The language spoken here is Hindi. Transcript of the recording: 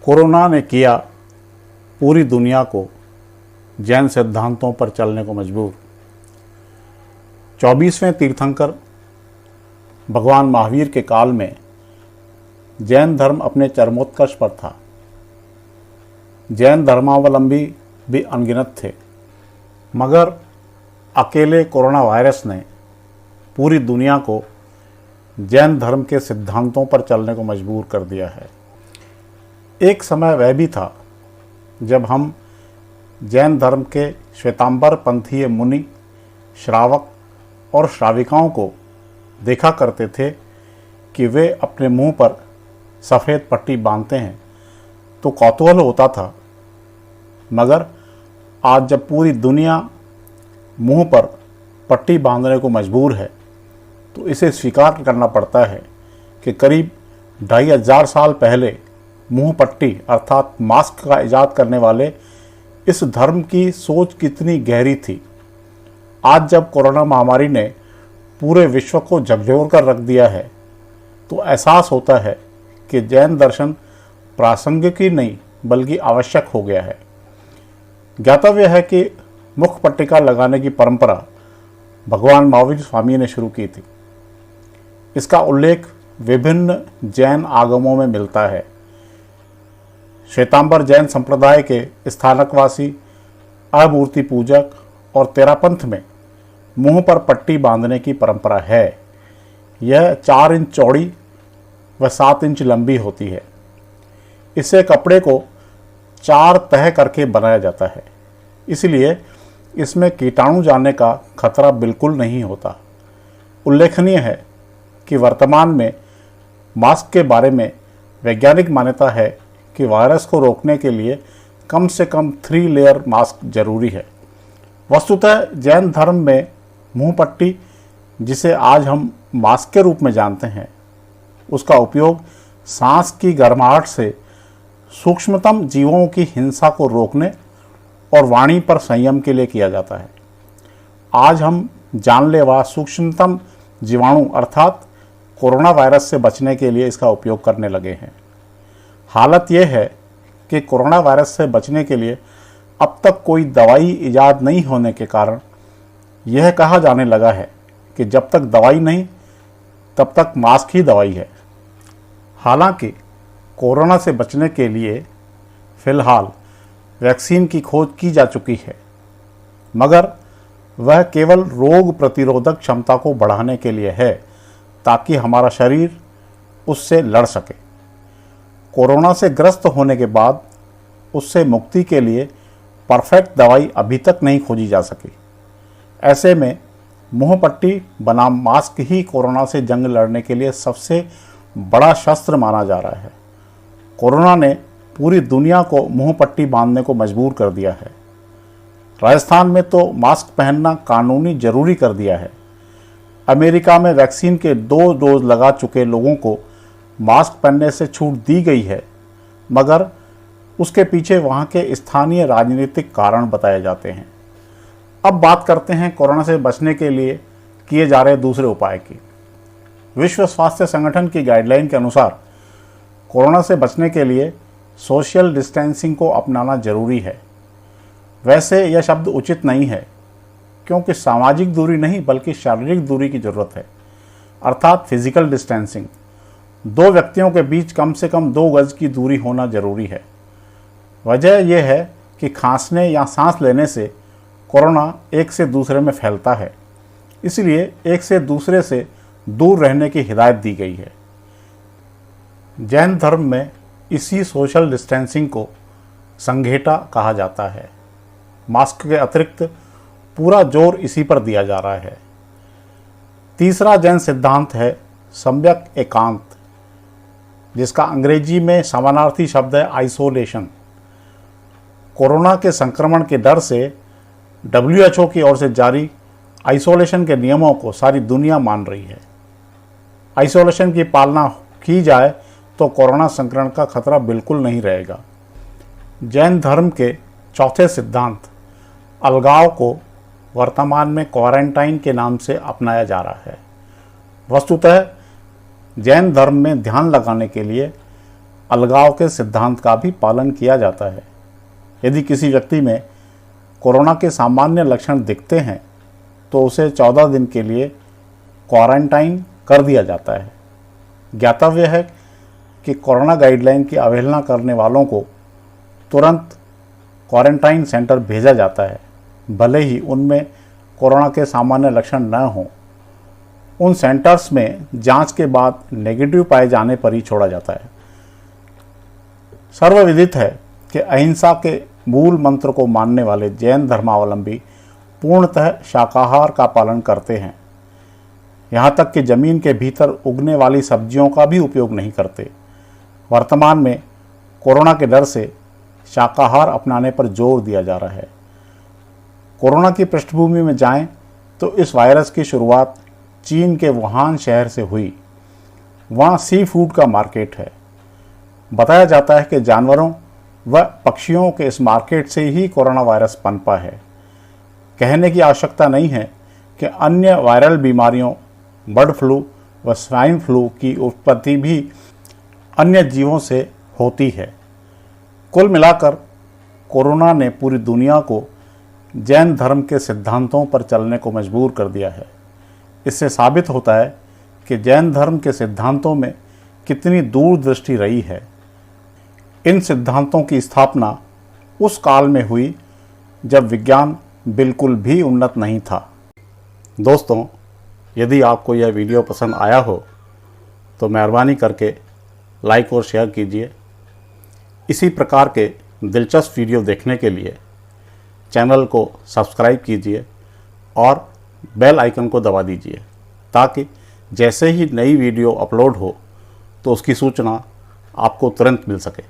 कोरोना ने किया पूरी दुनिया को जैन सिद्धांतों पर चलने को मजबूर। 24वें तीर्थंकर भगवान महावीर के काल में जैन धर्म अपने चरमोत्कर्ष पर था। जैन धर्मावलंबी भी अनगिनत थे, मगर अकेले कोरोना वायरस ने पूरी दुनिया को जैन धर्म के सिद्धांतों पर चलने को मजबूर कर दिया है। एक समय वह भी था जब हम जैन धर्म के श्वेतांबर पंथीय मुनि, श्रावक और श्राविकाओं को देखा करते थे कि वे अपने मुंह पर सफ़ेद पट्टी बांधते हैं तो कौतूहल होता था, मगर आज जब पूरी दुनिया मुंह पर पट्टी बांधने को मजबूर है तो इसे स्वीकार करना पड़ता है कि करीब 2500 साल पहले मुंह पट्टी अर्थात मास्क का इजाद करने वाले इस धर्म की सोच कितनी गहरी थी। आज जब कोरोना महामारी ने पूरे विश्व को झकझोर कर रख दिया है तो एहसास होता है कि जैन दर्शन प्रासंगिक ही नहीं बल्कि आवश्यक हो गया है। ज्ञातव्य है कि मुख पट्टिका लगाने की परंपरा भगवान महावीर स्वामी ने शुरू की थी। इसका उल्लेख विभिन्न जैन आगमों में मिलता है। श्वेतांबर जैन संप्रदाय के स्थानकवासी, अमूर्ति पूजक और तेरापंथ में मुंह पर पट्टी बांधने की परंपरा है। यह 4 इंच चौड़ी व 7 इंच लंबी होती है। इसे कपड़े को 4 तह करके बनाया जाता है, इसलिए इसमें कीटाणु जाने का खतरा बिल्कुल नहीं होता। उल्लेखनीय है कि वर्तमान में मास्क के बारे में वैज्ञानिक मान्यता है कि वायरस को रोकने के लिए कम से कम 3 लेयर मास्क जरूरी है। वस्तुतः जैन धर्म में मुंह पट्टी, जिसे आज हम मास्क के रूप में जानते हैं, उसका उपयोग सांस की गर्माहट से सूक्ष्मतम जीवों की हिंसा को रोकने और वाणी पर संयम के लिए किया जाता है। आज हम जानलेवा सूक्ष्मतम जीवाणु अर्थात कोरोना वायरस से बचने के लिए इसका उपयोग करने लगे हैं। हालत यह है कि कोरोना वायरस से बचने के लिए अब तक कोई दवाई इजाद नहीं होने के कारण यह कहा जाने लगा है कि जब तक दवाई नहीं तब तक मास्क ही दवाई है। हालांकि कोरोना से बचने के लिए फ़िलहाल वैक्सीन की खोज की जा चुकी है, मगर वह केवल रोग प्रतिरोधक क्षमता को बढ़ाने के लिए है ताकि हमारा शरीर उससे लड़ सके। कोरोना से ग्रस्त होने के बाद उससे मुक्ति के लिए परफेक्ट दवाई अभी तक नहीं खोजी जा सकी। ऐसे में मुंह पट्टी बनाम मास्क ही कोरोना से जंग लड़ने के लिए सबसे बड़ा शस्त्र माना जा रहा है। कोरोना ने पूरी दुनिया को मुंह पट्टी बांधने को मजबूर कर दिया है। राजस्थान में तो मास्क पहनना कानूनी जरूरी कर दिया है। अमेरिका में वैक्सीन के 2 डोज लगा चुके लोगों को मास्क पहनने से छूट दी गई है, मगर उसके पीछे वहाँ के स्थानीय राजनीतिक कारण बताए जाते हैं। अब बात करते हैं कोरोना से बचने के लिए किए जा रहे दूसरे उपाय की। विश्व स्वास्थ्य संगठन की गाइडलाइन के अनुसार कोरोना से बचने के लिए सोशल डिस्टेंसिंग को अपनाना जरूरी है। वैसे यह शब्द उचित नहीं है, क्योंकि सामाजिक दूरी नहीं बल्कि शारीरिक दूरी की ज़रूरत है, अर्थात फिजिकल डिस्टेंसिंग। 2 व्यक्तियों के बीच कम से कम 2 गज की दूरी होना जरूरी है। वजह यह है कि खांसने या सांस लेने से कोरोना एक से दूसरे में फैलता है, इसलिए एक से दूसरे से दूर रहने की हिदायत दी गई है। जैन धर्म में इसी सोशल डिस्टेंसिंग को संघेटा कहा जाता है। मास्क के अतिरिक्त पूरा जोर इसी पर दिया जा रहा है। तीसरा जैन सिद्धांत है सम्यक एकांत, जिसका अंग्रेजी में समानार्थी शब्द है आइसोलेशन। कोरोना के संक्रमण के डर से WHO की ओर से जारी आइसोलेशन के नियमों को सारी दुनिया मान रही है। आइसोलेशन की पालना की जाए तो कोरोना संक्रमण का खतरा बिल्कुल नहीं रहेगा। जैन धर्म के चौथे सिद्धांत अलगाव को वर्तमान में क्वारंटाइन के नाम से अपनाया जा रहा है। वस्तुतः जैन धर्म में ध्यान लगाने के लिए अलगाव के सिद्धांत का भी पालन किया जाता है। यदि किसी व्यक्ति में कोरोना के सामान्य लक्षण दिखते हैं तो उसे 14 दिन के लिए क्वारंटाइन कर दिया जाता है। ज्ञातव्य है कि कोरोना गाइडलाइन की अवहेलना करने वालों को तुरंत क्वारंटाइन सेंटर भेजा जाता है, भले ही उनमें कोरोना के सामान्य लक्षण न हों। उन सेंटर्स में जांच के बाद नेगेटिव पाए जाने पर ही छोड़ा जाता है। सर्वविदित है कि अहिंसा के मूल मंत्र को मानने वाले जैन धर्मावलंबी पूर्णतः शाकाहार का पालन करते हैं। यहाँ तक कि जमीन के भीतर उगने वाली सब्जियों का भी उपयोग नहीं करते। वर्तमान में कोरोना के डर से शाकाहार अपनाने पर जोर दिया जा रहा है। कोरोना की पृष्ठभूमि में जाएं तो इस वायरस की शुरुआत चीन के वुहान शहर से हुई। वहाँ सी फूड का मार्केट है। बताया जाता है कि जानवरों व पक्षियों के इस मार्केट से ही कोरोना वायरस पनपा है। कहने की आवश्यकता नहीं है कि अन्य वायरल बीमारियों बर्ड फ्लू व स्वाइन फ्लू की उत्पत्ति भी अन्य जीवों से होती है। कुल मिलाकर कोरोना ने पूरी दुनिया को जैन धर्म के सिद्धांतों पर चलने को मजबूर कर दिया है। इससे साबित होता है कि जैन धर्म के सिद्धांतों में कितनी दूरदृष्टि रही है। इन सिद्धांतों की स्थापना उस काल में हुई जब विज्ञान बिल्कुल भी उन्नत नहीं था। दोस्तों, यदि आपको यह वीडियो पसंद आया हो तो मेहरबानी करके लाइक और शेयर कीजिए। इसी प्रकार के दिलचस्प वीडियो देखने के लिए चैनल को सब्सक्राइब कीजिए और बेल आइकन को दबा दीजिए ताकि जैसे ही नई वीडियो अपलोड हो तो उसकी सूचना आपको तुरंत मिल सके।